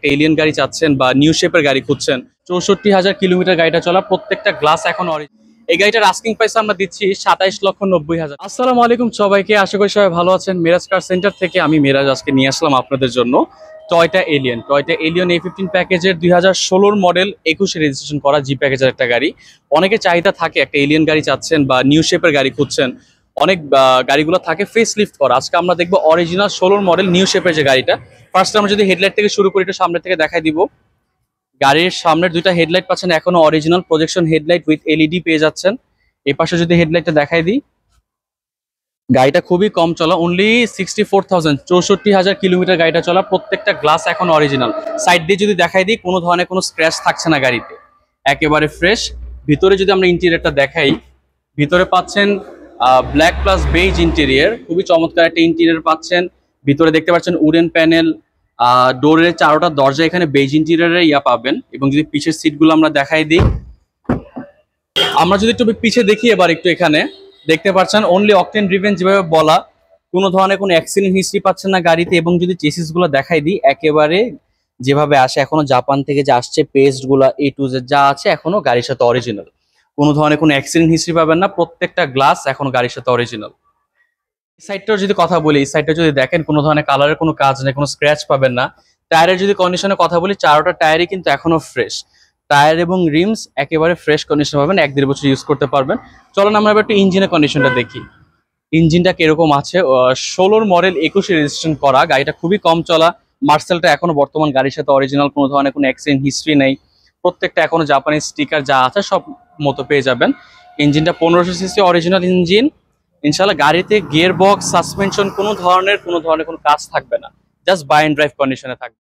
একটা এলিয়ান গাড়ি চাচ্ছেন বা নিউ শেপের গাড়ি খুঁজছেন, ৬৪,০০০ কিলোমিটার গাড়িটা চলা, প্রত্যেকটা গ্লাস এখন অরিজিনাল। এই গাড়িটার আস্কিং প্রাইস আমরা দিচ্ছি ২৭,৯০,০০০। আসসালামু আলাইকুম সবাইকে, আশা করি সবাই ভালো আছেন। মিরাজ কার সেন্টার থেকে আমি মিরাজ আজকে নিয়ে আসলাম আপনাদের জন্য টয়টা এলিয়ন A15 প্যাকেজের 2016 মডেল 21 রেজিস্ট্রেশন করা জি প্যাকেজের একটা গাড়ি। অনেকে চাহিদা থাকে একটা এলিয়ন গাড়ি চাচ্ছেন বা নিউ শেপের গাড়ি খুঁজছেন, অনেক গাড়িগুলো থাকে ফেস লিফট করা। আজকে আমরা দেখবো অরিজিনাল 16 মডেল নিউ শেপের যে গাড়িটা। ফার্স্ট আমরা যদি হেডলাইট থেকে শুরু করি, একটু সামনে থেকে দেখাই দিব। গাড়ির সামনের দুইটা হেডলাইট পাচ্ছেন এখনো original projection headlight with LED পেয়ে যাচ্ছেন। এই পাশে যদি হেডলাইটটা দেখাই দিই, গাড়িটা খুবই কম চলা, অনলি 64,000, ৬৪,০০০ কিলোমিটার গাড়িটা চলা, প্রত্যেকটা গ্লাস এখন অরিজিনাল। সাইড দিয়ে যদি দেখাই দিই, কোনো ধরনের কোনো স্ক্র্যাচ থাকছে না গাড়িতে, একেবারে ফ্রেশ। ভিতরে যদি আমরা ইন্টেরিয়রটা দেখাই, ভিতরে পাচ্ছেন ব্ল্যাক প্লাস বেজ ইন্টেরিয়র, খুবই চমৎকার একটা ইন্টেরিয়র পাচ্ছেন। ভিতরে দেখতে পাচ্ছেন উডেন প্যানেল, ডোরের চারোটা দরজা এখানে বেজ ইন্টেরিয়রের পাবেন। এবং যদি পিছের সিটগুলো আমরা দেখাই দিই, আমরা যদি একটু পিছে দেখি এবার একটু, এখানে দেখতে পাচ্ছেন অনলি অকটেন ড্রিভেন যেভাবে বলা, কোনো ধরনের কোনো অ্যাক্সিডেন্ট হিস্ট্রি পাচ্ছেন না গাড়িতে। এবং যদি চেসিস গুলো দেখাই দিই, একেবারে যেভাবে আসে, এখনো জাপান থেকে যে আসছে পেস্ট গুলা A to Z যা আছে এখনো গাড়ির সাথে অরিজিনাল, কোনো ধরনের কোনো অ্যাক্সিডেন্ট হিস্ট্রি পাবেন না, প্রত্যেকটা গ্লাস এখন গাড়ির সাথে অরিজিনাল। এই সাইডটার যদি কথা বলি, এই সাইডটা যদি দেখেন, কোনো ধরনের কালারের কোনো কাজ নেই, কোনো স্ক্র্যাচ পাবেন না। টায়ারের যদি কন্ডিশনের কথা বলি, চারোটা টায়ারই কিন্তু এখনো ফ্রেশ। টায়ার এবং রিমস একেবারে ফ্রেশ কন্ডিশন পাবেন, 1-1.5 বছর ইউজ করতে পারবেন। চলুন আমরা এবার একটু ইঞ্জিনের কন্ডিশনটা দেখি, ইঞ্জিনটা কিরকম আছে। 16 মডেল 21 রেজিস্ট্রেশন করা, গাড়িটা খুবই কম চলা। মার্সেলটা এখনো বর্তমান গাড়ির সাথে অরিজিনাল, কোনো ধরনের কোনো অ্যাক্সিডেন্ট হিস্ট্রি নেই, প্রত্যেকটা এখনো জাপানিজ স্টিকার যা আছে সব মতো পেয়ে যাবেন। ইঞ্জিনটা 1500 সিসি অরিজিনাল ইঞ্জিন। ইনশাল্লাহ গাড়িতে গিয়ার বক্স, সাসপেনশন কোনো ধরনের কোনো কাজ থাকবে না, জাস্ট বাই এন্ড ড্রাইভ কন্ডিশনে থাকবে।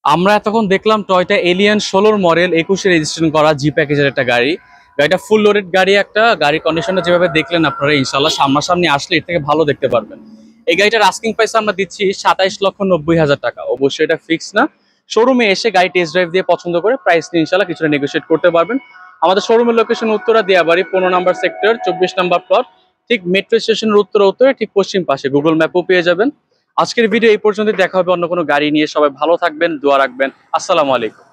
আমরা এতক্ষণ দেখলাম টয়টা এলিয়ন 16 মডেল 21 রেজিস্ট্রেশন করা জি প্যাকেজের একটা গাড়ি। গাড়িটা ফুল লোডেড গাড়ি, একটা গাড়ির কন্ডিশনটা যেভাবে দেখলেন আপনারা, ইনশাল্লাহ সামনাসামনি আসলে এর থেকে ভালো দেখতে পারবেন। এই গাড়িটার আস্কিং প্রাইস আমরা দিচ্ছি ২৭,৯০,০০০ টাকা। অবশ্যই এটা ফিক্স না, শোরুমে এসে গাড়ি টেস্ট ড্রাইভ দিয়ে পছন্দ করে প্রাইস নিয়ে ইনশাল্লাহ কিছুটা নেগোশিয়েট করতে পারবেন। আমাদের শোরুমের লোকেশন উত্তরা দিয়াবাড়ি 15 নম্বর সেক্টর 24 নম্বর প্লট, ঠিক মেট্রো স্টেশনের উত্তরে ঠিক পশ্চিম পাশে, গুগল ম্যাপও পেয়ে যাবেন। আজকের ভিডিও এই পর্যন্ত, দেখা হবে অন্য কোনো গাড়ি নিয়ে। সবাই ভালো থাকবেন, দোয়া রাখবেন। আসসালামু আলাইকুম।